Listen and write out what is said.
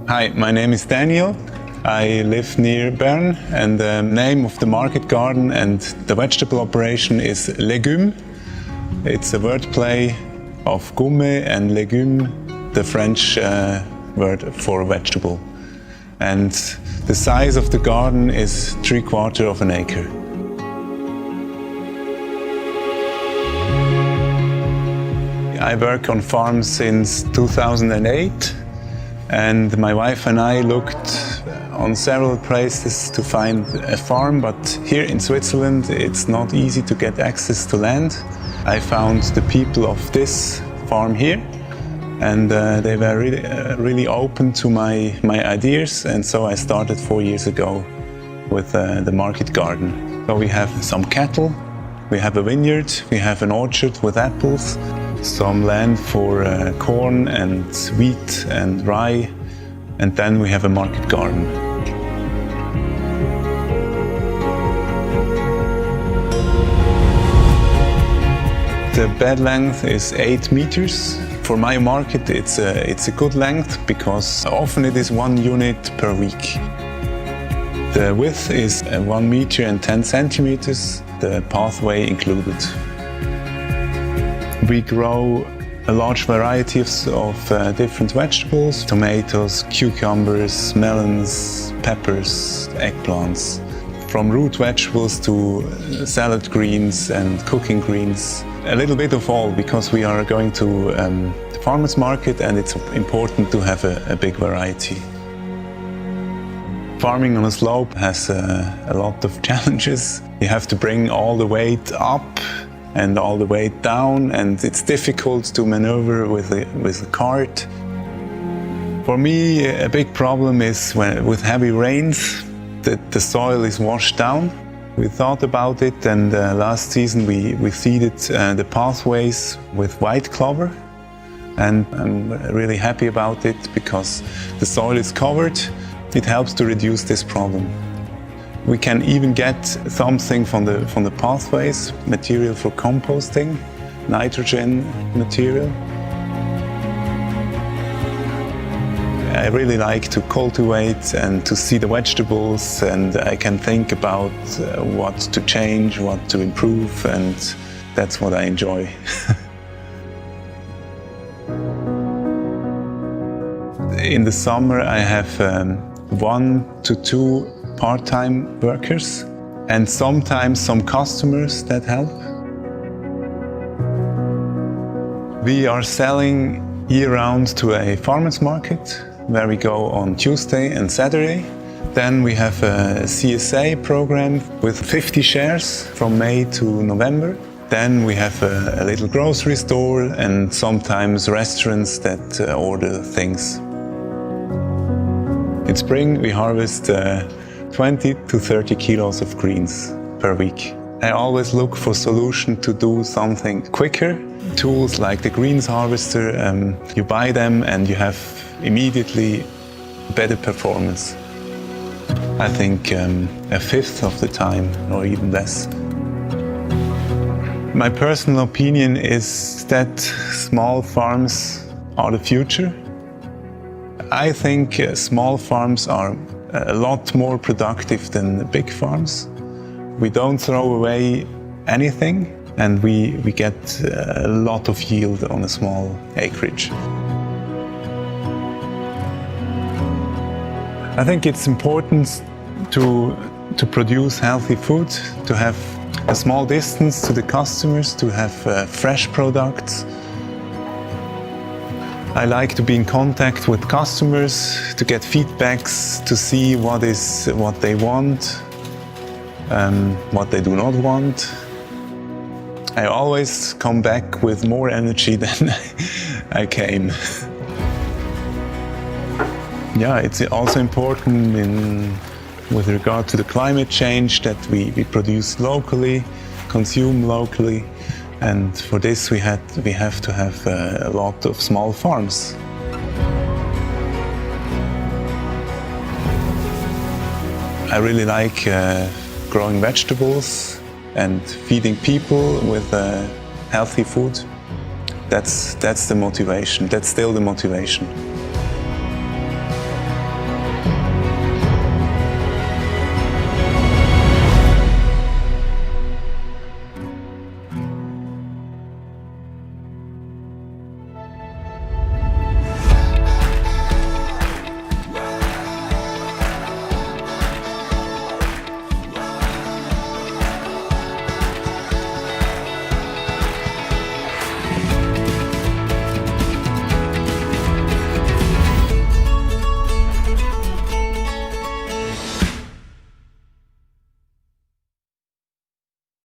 Hi, my name is Daniel. I live near Bern, and the name of the market garden and the vegetable operation is Légumes. It's a wordplay of gourmet and légumes, the French word for vegetable. And the size of the garden is 3/4 of an acre. I work on farms since 2008, and my wife and I looked on several places to find a farm, but here in Switzerland it's not easy to get access to land. I found the people of this farm here, and they were really open to my ideas, and so I started 4 years ago with the market garden. So we have some cattle, we have a vineyard, we have an orchard with apples, some land for corn and wheat and rye, and then we have a market garden. The bed length is 8 meters. For my market it's a good length because often it is 1 unit per week. The width is 1 meter and 10 centimeters, the pathway included. We grow a large variety of different vegetables: tomatoes, cucumbers, melons, peppers, eggplants. From root vegetables to salad greens and cooking greens. A little bit of all, because we are going to the farmers market and it's important to have a big variety. Farming on a slope has a lot of challenges. You have to bring all the weight up and all the way down, and it's difficult to maneuver with a cart. For me, a big problem is with heavy rains that the soil is washed down. We thought about it, and last season we seeded the pathways with white clover, and I'm really happy about it because the soil is covered. It helps to reduce this problem. We can even get something from the pathways, material for composting, nitrogen material. I really like to cultivate and to see the vegetables, and I can think about what to change, what to improve, and that's what I enjoy. In the summer I have 1 to 2 part-time workers, and sometimes some customers that help. We are selling year-round to a farmers market where we go on Tuesday and Saturday. Then we have a CSA program with 50 shares from May to November. Then we have a little grocery store and sometimes restaurants that order things. In spring we harvest 20 to 30 kilos of greens per week. I always look for solutions to do something quicker. Tools like the greens harvester, you buy them and you have immediately better performance. I think a fifth of the time or even less. My personal opinion is that small farms are the future. I think small farms are a lot more productive than big farms. We don't throw away anything, and we get a lot of yield on a small acreage. I think it's important to produce healthy food, to have a small distance to the customers, to have fresh products. I like to be in contact with customers, to get feedbacks, to see what they want, what they do not want. I always come back with more energy than I came. Yeah, it's also important with regard to the climate change that we produce locally, consume locally, and for this we have to have a lot of small farms. I really like growing vegetables and feeding people with healthy food. That's the motivation. That's still the motivation.